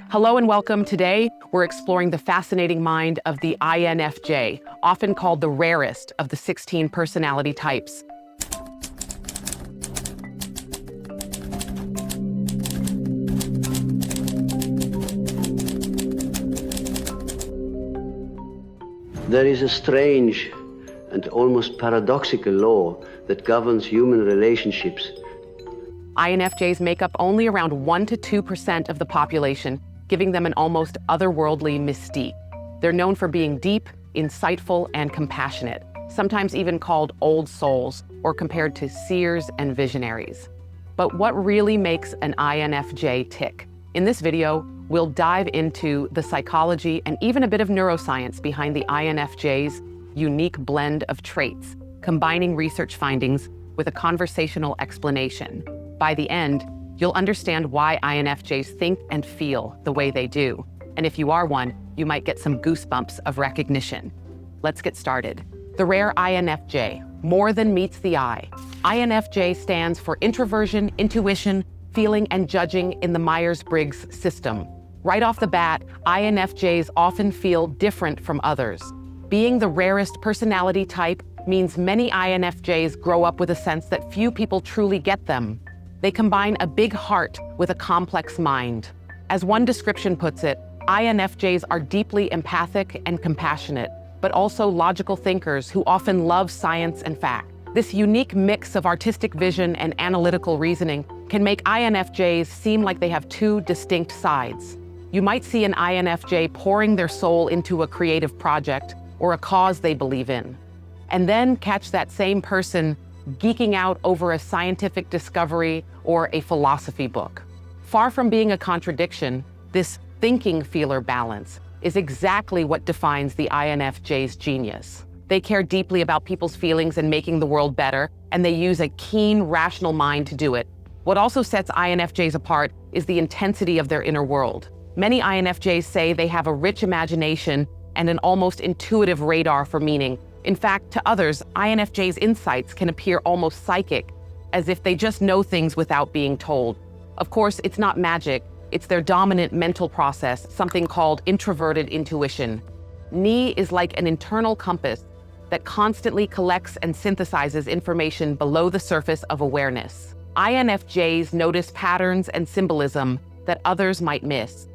Hello and welcome. Today, we're exploring the fascinating mind of the INFJ, often called the rarest of the 16 personality types. There is a strange and almost paradoxical law that governs human relationships. INFJs make up only around 1 to 2% of the population, giving them an almost otherworldly mystique. They're known for being deep, insightful, and compassionate, sometimes even called old souls or compared to seers and visionaries. But what really makes an INFJ tick? In this video, we'll dive into the psychology and even a bit of neuroscience behind the INFJ's unique blend of traits, combining research findings with a conversational explanation. By the end, you'll understand why INFJs think and feel the way they do. And if you are one, you might get some goosebumps of recognition. Let's get started. The rare INFJ, more than meets the eye. INFJ stands for introversion, intuition, feeling, and judging in the myers-briggs system. Right off the bat, INFJs often feel different from others. Being the rarest personality type means many INFJs grow up with a sense that few people truly get them. They combine a big heart with a complex mind. As one description puts it, INFJs are deeply empathic and compassionate, but also logical thinkers who often love science and fact. This unique mix of artistic vision and analytical reasoning can make INFJs seem like they have two distinct sides. You might see an INFJ pouring their soul into a creative project or a cause they believe in, and then catch that same person geeking out over a scientific discovery or a philosophy book. Far from being a contradiction, this thinking-feeler balance is exactly what defines the INFJ's genius. They care deeply about people's feelings and making the world better, and they use a keen, rational mind to do it. What also sets INFJs apart is the intensity of their inner world. Many INFJs say they have a rich imagination and an almost intuitive radar for meaning. In fact, to others, INFJs' insights can appear almost psychic, as if they just know things without being told. Of course, it's not magic. It's their dominant mental process, something called introverted intuition. Ni is like an internal compass that constantly collects and synthesizes information below the surface of awareness. INFJs notice patterns and symbolism that others might miss.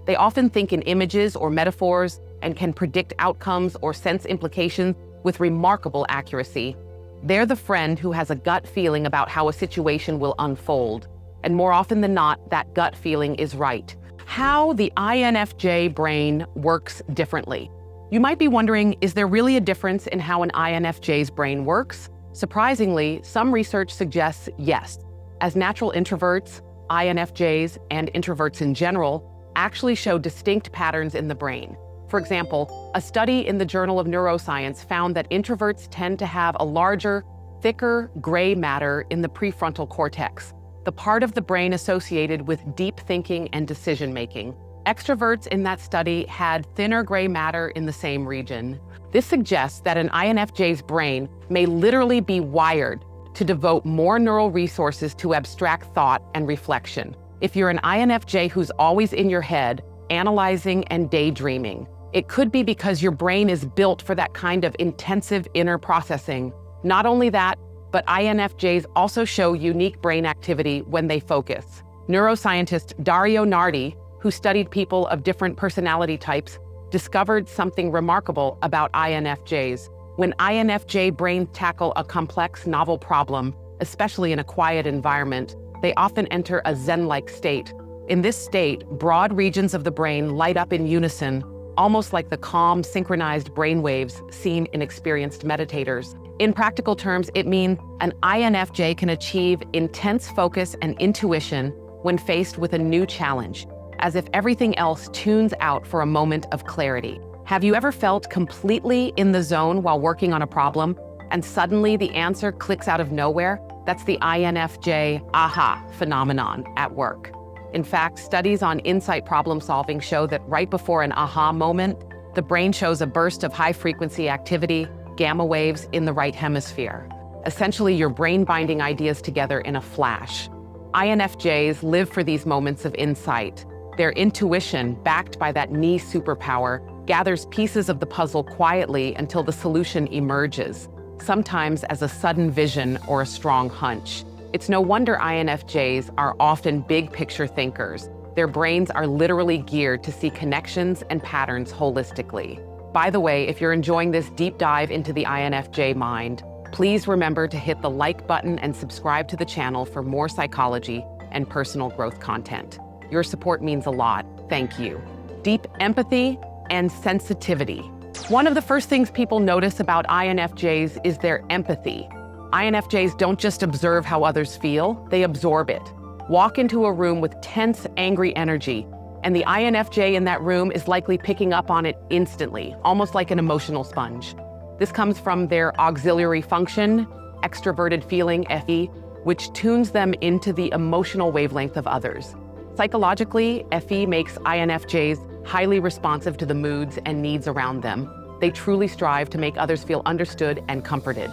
They often think in images or metaphors and can predict outcomes or sense implications with remarkable accuracy. They're the friend who has a gut feeling about how a situation will unfold. And more often than not, that gut feeling is right. How the INFJ brain works differently. You might be wondering, is there really a difference in how an INFJ's brain works? Surprisingly, some research suggests yes. As natural introverts, INFJs and introverts in general actually show distinct patterns in the brain. For example, a study in the Journal of Neuroscience found that introverts tend to have a larger, thicker gray matter in the prefrontal cortex, the part of the brain associated with deep thinking and decision-making. Extroverts in that study had thinner gray matter in the same region. This suggests that an INFJ's brain may literally be wired to devote more neural resources to abstract thought and reflection. If you're an INFJ who's always in your head, analyzing and daydreaming, it could be because your brain is built for that kind of intensive inner processing. Not only that, but INFJs also show unique brain activity when they focus. Neuroscientist Dario Nardi, who studied people of different personality types, discovered something remarkable about INFJs. When INFJ brains tackle a complex, novel problem, especially in a quiet environment, they often enter a Zen-like state. In this state, broad regions of the brain light up in unison, almost like the calm, synchronized brainwaves seen in experienced meditators. In practical terms, it means an INFJ can achieve intense focus and intuition when faced with a new challenge, as if everything else tunes out for a moment of clarity. Have you ever felt completely in the zone while working on a problem, and suddenly the answer clicks out of nowhere? That's the INFJ aha phenomenon at work. In fact, studies on insight problem solving show that right before an aha moment, the brain shows a burst of high-frequency activity, gamma waves in the right hemisphere. Essentially, your brain binding ideas together in a flash. INFJs live for these moments of insight. Their intuition, backed by that knee superpower, gathers pieces of the puzzle quietly until the solution emerges, sometimes as a sudden vision or a strong hunch. It's no wonder INFJs are often big-picture thinkers. Their brains are literally geared to see connections and patterns holistically. By the way, if you're enjoying this deep dive into the INFJ mind, please remember to hit the like button and subscribe to the channel for more psychology and personal growth content. Your support means a lot. Thank you. Deep empathy and sensitivity. One of the first things people notice about INFJs is their empathy. INFJs don't just observe how others feel, they absorb it. Walk into a room with tense, angry energy, and the INFJ in that room is likely picking up on it instantly, almost like an emotional sponge. This comes from their auxiliary function, extroverted feeling, FE, which tunes them into the emotional wavelength of others. Psychologically, FE makes INFJs highly responsive to the moods and needs around them. They truly strive to make others feel understood and comforted.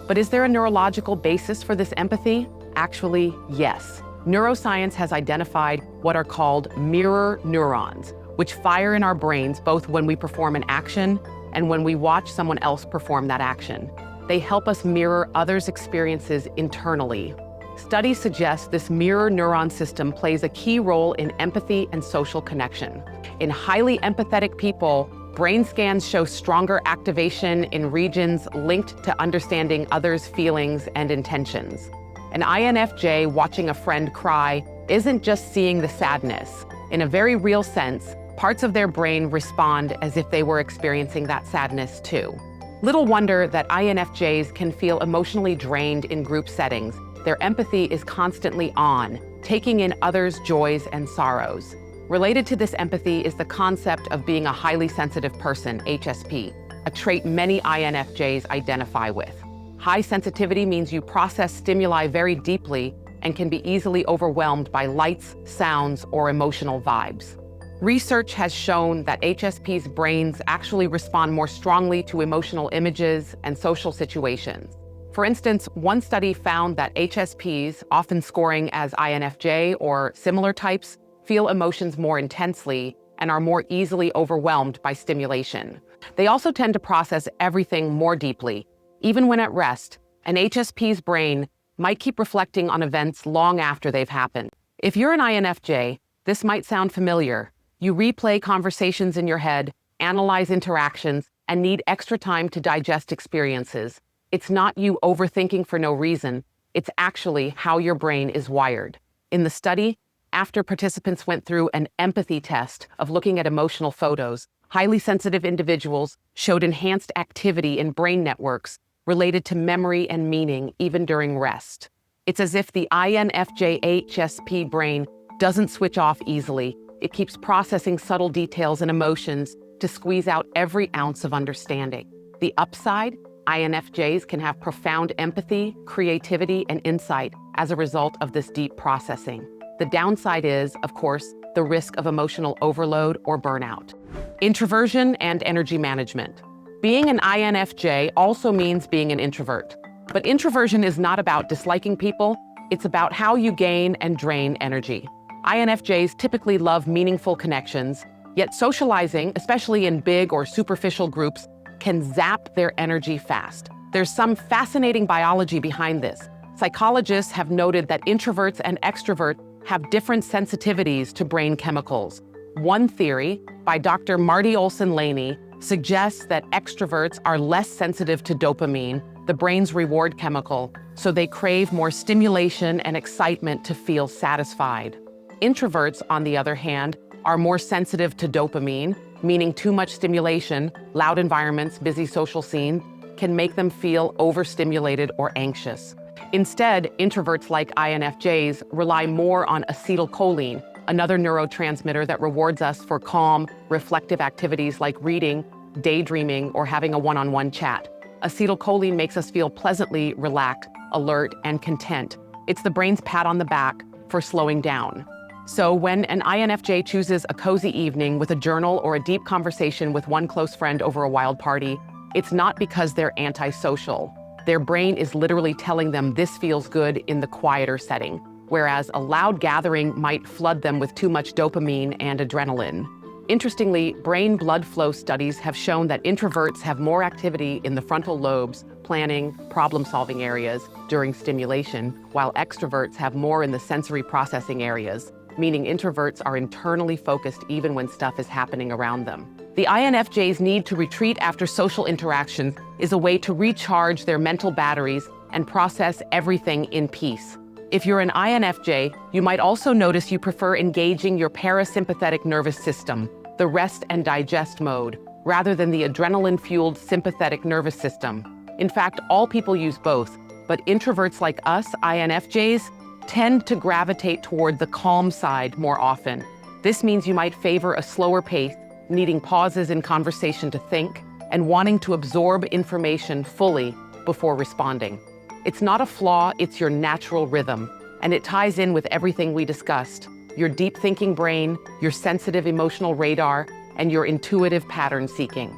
But is there a neurological basis for this empathy? Actually, yes. Neuroscience has identified what are called mirror neurons, which fire in our brains both when we perform an action and when we watch someone else perform that action. They help us mirror others' experiences internally. Studies suggest this mirror neuron system plays a key role in empathy and social connection. In highly empathetic people, brain scans show stronger activation in regions linked to understanding others' feelings and intentions. An INFJ watching a friend cry isn't just seeing the sadness. In a very real sense, parts of their brain respond as if they were experiencing that sadness too. Little wonder that INFJs can feel emotionally drained in group settings. Their empathy is constantly on, taking in others' joys and sorrows. Related to this empathy is the concept of being a highly sensitive person, HSP, a trait many INFJs identify with. High sensitivity means you process stimuli very deeply and can be easily overwhelmed by lights, sounds, or emotional vibes. Research has shown that HSP's brains actually respond more strongly to emotional images and social situations. For instance, one study found that HSPs, often scoring as INFJ or similar types, feel emotions more intensely and are more easily overwhelmed by stimulation. They also tend to process everything more deeply. Even when at rest, an HSP's brain might keep reflecting on events long after they've happened. If you're an INFJ, this might sound familiar. You replay conversations in your head, analyze interactions, and need extra time to digest experiences. It's not you overthinking for no reason. It's actually how your brain is wired. In the study, after participants went through an empathy test of looking at emotional photos, highly sensitive individuals showed enhanced activity in brain networks related to memory and meaning even during rest. It's as if the INFJ HSP brain doesn't switch off easily. It keeps processing subtle details and emotions to squeeze out every ounce of understanding. The upside, INFJs can have profound empathy, creativity, and insight as a result of this deep processing. The downside is, of course, the risk of emotional overload or burnout. Introversion and energy management. Being an INFJ also means being an introvert. But introversion is not about disliking people, it's about how you gain and drain energy. INFJs typically love meaningful connections, yet socializing, especially in big or superficial groups, can zap their energy fast. There's some fascinating biology behind this. Psychologists have noted that introverts and extroverts have different sensitivities to brain chemicals. One theory, by Dr. Marty Olson-Laney, suggests that extroverts are less sensitive to dopamine, the brain's reward chemical, so they crave more stimulation and excitement to feel satisfied. Introverts, on the other hand, are more sensitive to dopamine, meaning too much stimulation, loud environments, busy social scene, can make them feel overstimulated or anxious. Instead, introverts like INFJs rely more on acetylcholine, another neurotransmitter that rewards us for calm, reflective activities like reading, daydreaming, or having a one-on-one chat. Acetylcholine makes us feel pleasantly relaxed, alert, and content. It's the brain's pat on the back for slowing down. So when an INFJ chooses a cozy evening with a journal or a deep conversation with one close friend over a wild party, it's not because they're antisocial. Their brain is literally telling them this feels good in the quieter setting. whereas a loud gathering might flood them with too much dopamine and adrenaline. Interestingly, brain blood flow studies have shown that introverts have more activity in the frontal lobes, planning, problem-solving areas during stimulation, while extroverts have more in the sensory processing areas, meaning introverts are internally focused even when stuff is happening around them. The INFJ's need to retreat after social interactions is a way to recharge their mental batteries and process everything in peace. If you're an INFJ, you might also notice you prefer engaging your parasympathetic nervous system, the rest and digest mode, rather than the adrenaline-fueled sympathetic nervous system. In fact, all people use both, but introverts like us, INFJs, tend to gravitate toward the calm side more often. This means you might favor a slower pace, needing pauses in conversation to think, and wanting to absorb information fully before responding. It's not a flaw, it's your natural rhythm, and it ties in with everything we discussed: your deep thinking brain, your sensitive emotional radar, and your intuitive pattern seeking.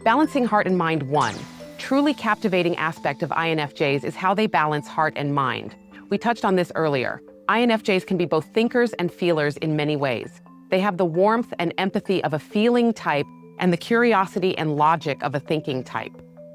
Balancing heart and mind. One truly captivating aspect of INFJs is how they balance heart and mind. We touched on this earlier. INFJs can be both thinkers and feelers in many ways. They have the warmth and empathy of a feeling type and the curiosity and logic of a thinking type.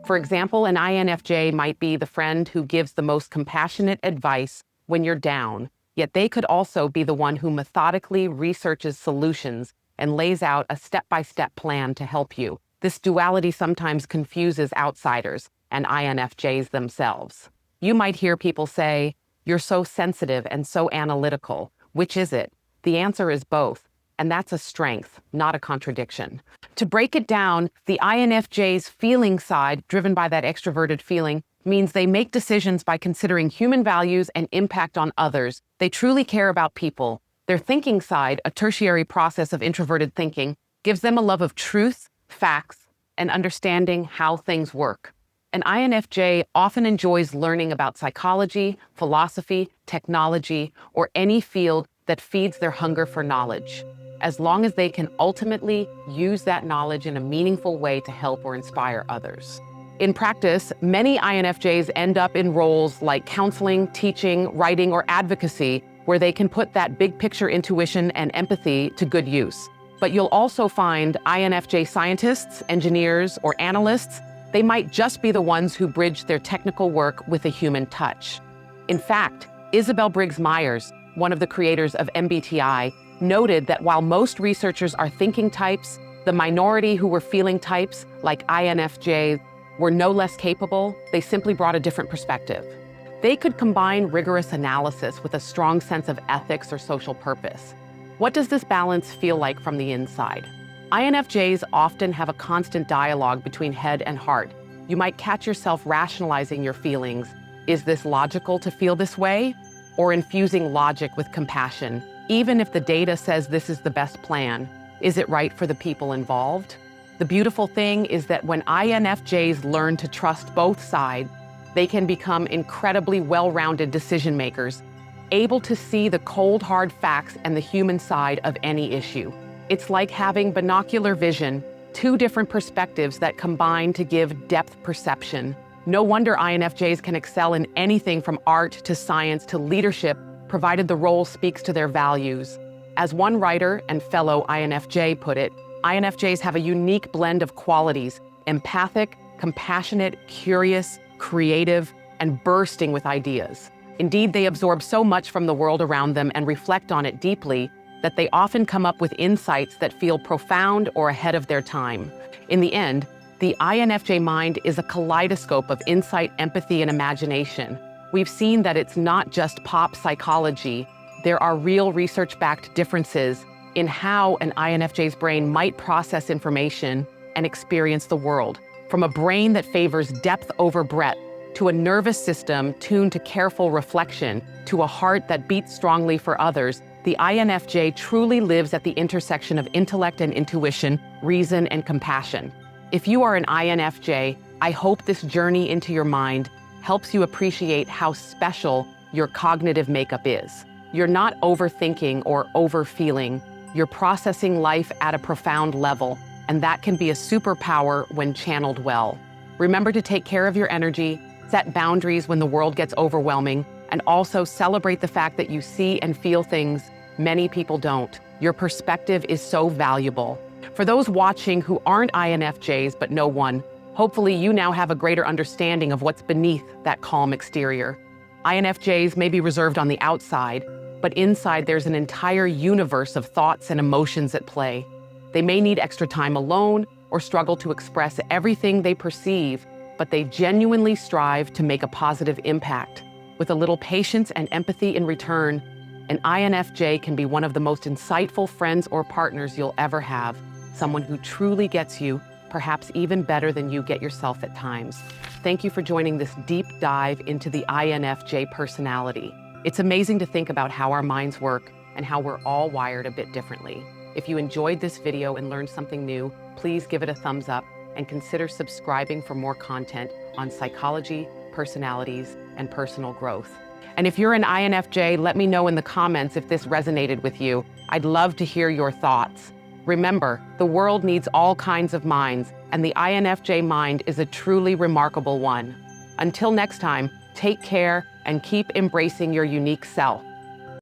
For example, an INFJ might be the friend who gives the most compassionate advice when you're down, yet they could also be the one who methodically researches solutions and lays out a step-by-step plan to help you. This duality sometimes confuses outsiders and INFJs themselves. You might hear people say, "You're so sensitive and so analytical. Which is it?" The answer is both. And that's a strength, not a contradiction. To break it down, the INFJ's feeling side, driven by that extroverted feeling, means they make decisions by considering human values and impact on others. They truly care about people. Their thinking side, a tertiary process of introverted thinking, gives them a love of truth, facts, and understanding how things work. An INFJ often enjoys learning about psychology, philosophy, technology, or any field that feeds their hunger for knowledge, as long as they can ultimately use that knowledge in a meaningful way to help or inspire others. In practice, many INFJs end up in roles like counseling, teaching, writing, or advocacy, where they can put that big picture intuition and empathy to good use. But you'll also find INFJ scientists, engineers, or analysts. They might just be the ones who bridge their technical work with a human touch. In fact, Myers-Briggs, one of the creators of MBTI, noted that while most researchers are thinking types, the minority who were feeling types, like INFJs, were no less capable. They simply brought a different perspective. They could combine rigorous analysis with a strong sense of ethics or social purpose. What does this balance feel like from the inside? INFJs often have a constant dialogue between head and heart. You might catch yourself rationalizing your feelings. Is this logical to feel this way? Or infusing logic with compassion. Even if the data says this is the best plan, is it right for the people involved? The beautiful thing is that when INFJs learn to trust both sides, they can become incredibly well-rounded decision makers, able to see the cold, hard facts and the human side of any issue. It's like having binocular vision, two different perspectives that combine to give depth perception. No wonder INFJs can excel in anything from art to science to leadership, provided the role speaks to their values. As one writer and fellow INFJ put it, INFJs have a unique blend of qualities: empathic, compassionate, curious, creative, and bursting with ideas. Indeed, they absorb so much from the world around them and reflect on it deeply that they often come up with insights that feel profound or ahead of their time. In the end, the INFJ mind is a kaleidoscope of insight, empathy, and imagination. We've seen that it's not just pop psychology. There are real research-backed differences in how an INFJ's brain might process information and experience the world. From a brain that favors depth over breadth, to a nervous system tuned to careful reflection, to a heart that beats strongly for others, the INFJ truly lives at the intersection of intellect and intuition, reason and compassion. If you are an INFJ, I hope this journey into your mind helps you appreciate how special your cognitive makeup is. You're not overthinking or overfeeling. You're processing life at a profound level, and that can be a superpower when channeled well. Remember to take care of your energy, set boundaries when the world gets overwhelming, And also celebrate the fact that you see and feel things many people don't. Your perspective is so valuable. For those watching who aren't INFJs but know one, hopefully you now have a greater understanding of what's beneath that calm exterior. INFJs may be reserved on the outside, but inside there's an entire universe of thoughts and emotions at play. They may need extra time alone or struggle to express everything they perceive, but they genuinely strive to make a positive impact. With a little patience and empathy in return, an INFJ can be one of the most insightful friends or partners you'll ever have, someone who truly gets you, perhaps even better than you get yourself at times. Thank you for joining this deep dive into the INFJ personality. It's amazing to think about how our minds work and how we're all wired a bit differently. If you enjoyed this video and learned something new, please give it a thumbs up and consider subscribing for more content on psychology, personalities, and personal growth. And if you're an INFJ, let me know in the comments if this resonated with you. I'd love to hear your thoughts. Remember, the world needs all kinds of minds, and the INFJ mind is a truly remarkable one. Until next time, take care and keep embracing your unique self.